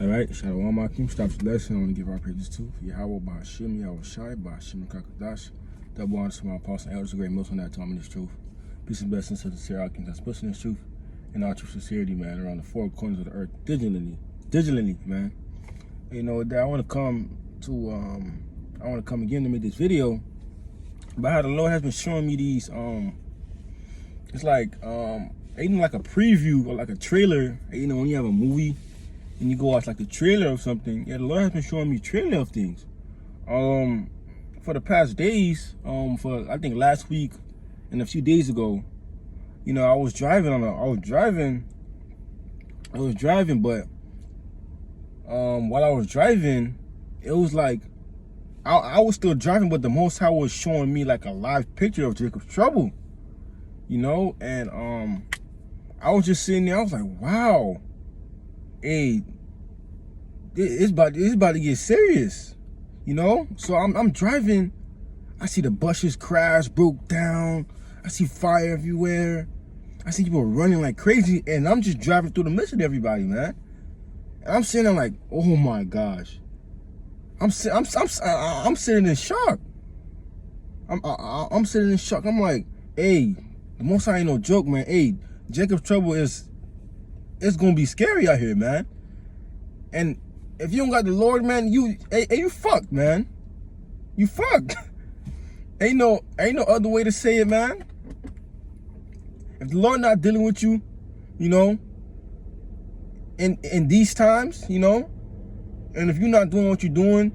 All right, Shalom Akim. Stop the lesson. I want to give our praises to Yahweh Ba'ashim, Yahweh Shai, Ba'ashim Kakadash. Double honors to my apostle and elders, great most on that taught me this truth. Peace and blessings to the sincere Akim that's pushing this truth and all true sincerity, man, around the four corners of the earth, digitally, man. You know, I want to come again to make this video about how the Lord has been showing me these. It's like even like a preview or like a trailer. You know, when you have a movie and you go watch like the trailer of something, yeah, the Lord has been showing me trailer of things. For the past days, for I think last week and a few days ago, you know, I was driving, but while I was driving, it was like I was still driving, but the Most High was showing me like a live picture of Jacob's trouble, you know, and I was just sitting there. I was like, wow, hey, it's about to get serious, you know. So I'm driving. I see the buses crash, broke down. I see fire everywhere. I see people running like crazy, and I'm just driving through the midst of everybody, man. And I'm sitting there like, oh my gosh. I'm sitting in shock. I'm sitting in shock. I'm like, hey, the Most High ain't no joke, man. Hey, Jacob's trouble it's gonna be scary out here, man. And if you don't got the Lord, man, you fucked, man. You fucked. Ain't no other way to say it, man. If the Lord not dealing with you, you know, in these times, you know, and if you're not doing what you're doing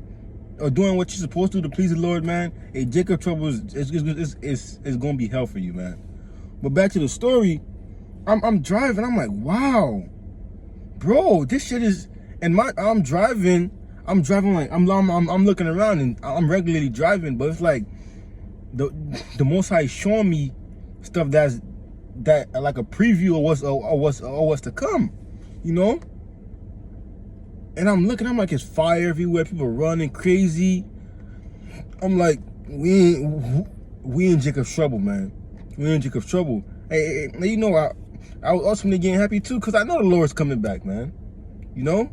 or doing what you're supposed to please the Lord, man, hey, Jacob trouble is gonna be hell for you, man. But back to the story, I'm driving. I'm like, wow, bro, this shit is. And I'm driving like I'm looking around and I'm regularly driving, but it's like the Most High is showing me stuff that like a preview of what's to come, you know. And I'm looking, I'm like, it's fire everywhere, people running crazy. I'm like, we in Jacob's trouble, man. We in Jacob's trouble. Hey, you know, I was ultimately getting happy too, because I know the Lord's coming back, man. You know?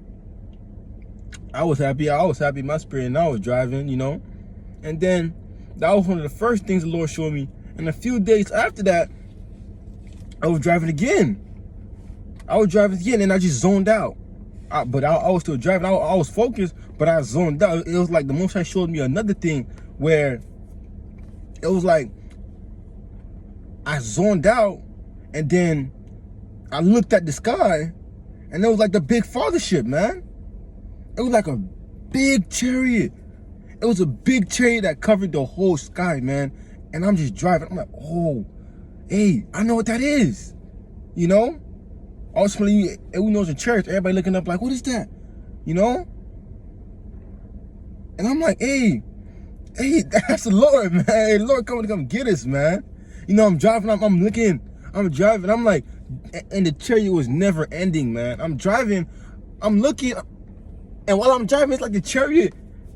I was happy in my spirit, and I was driving, you know? And then, that was one of the first things the Lord showed me. And a few days after that, I was driving again. And I just zoned out. But I was still driving. I was focused, but I zoned out. It was like the Most High showed me another thing where it was like I zoned out, and then I looked at the sky, and it was like the big fathership, man. It was like a big chariot. It was a big chariot that covered the whole sky, man. And I'm just driving. I'm like, oh, hey, I know what that is, you know? Ultimately, everyone knows in church, everybody looking up like, what is that? You know? And I'm like, hey, that's the Lord, man. Hey, the Lord coming to come get us, man. You know, I'm driving, I'm driving, I'm like, and the chariot was never ending, man. I'm driving, I'm looking, and while I'm driving, it's like the chariot,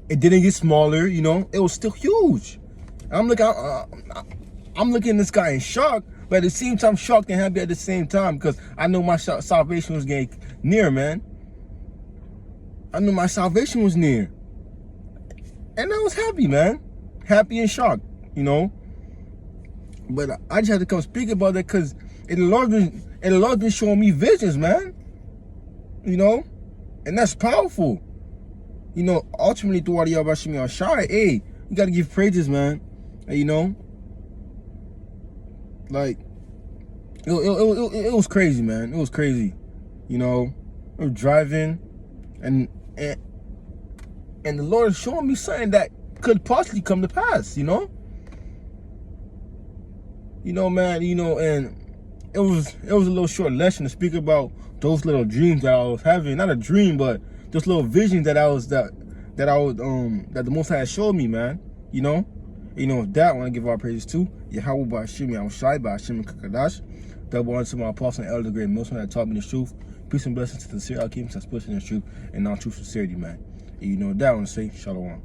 it didn't get smaller, you know? It was still huge. I'm looking at this guy in shock, but at the same time, shocked and happy at the same time, because I know my salvation was getting near, man. I knew my salvation was near. And I was happy, man. Happy and shocked, you know. But I just had to come speak about that, because the Lord's been showing me visions, man. You know? And that's powerful. You know, ultimately, through all the Yahweh Shai, hey, you got to give praises, man. And, you know? Like, it was crazy, man. It was crazy, you know. I was driving, and the Lord is showing me something that could possibly come to pass, you know. You know, man. You know, and it was a little short lesson to speak about those little dreams that I was having. Not a dream, but those little visions that the Most High showed me, man. You know. You know, with that, I want to give our praises to Yahweh Ba'ashim, Yahweh Shai, Ba'ashim Kakadash. Double honor to my apostle and elder, great Muslim that taught me the truth. Peace and blessings to the sincere Akim that's pushing the truth and non-truth sincerity, man. And you know that, I want to say Shalom.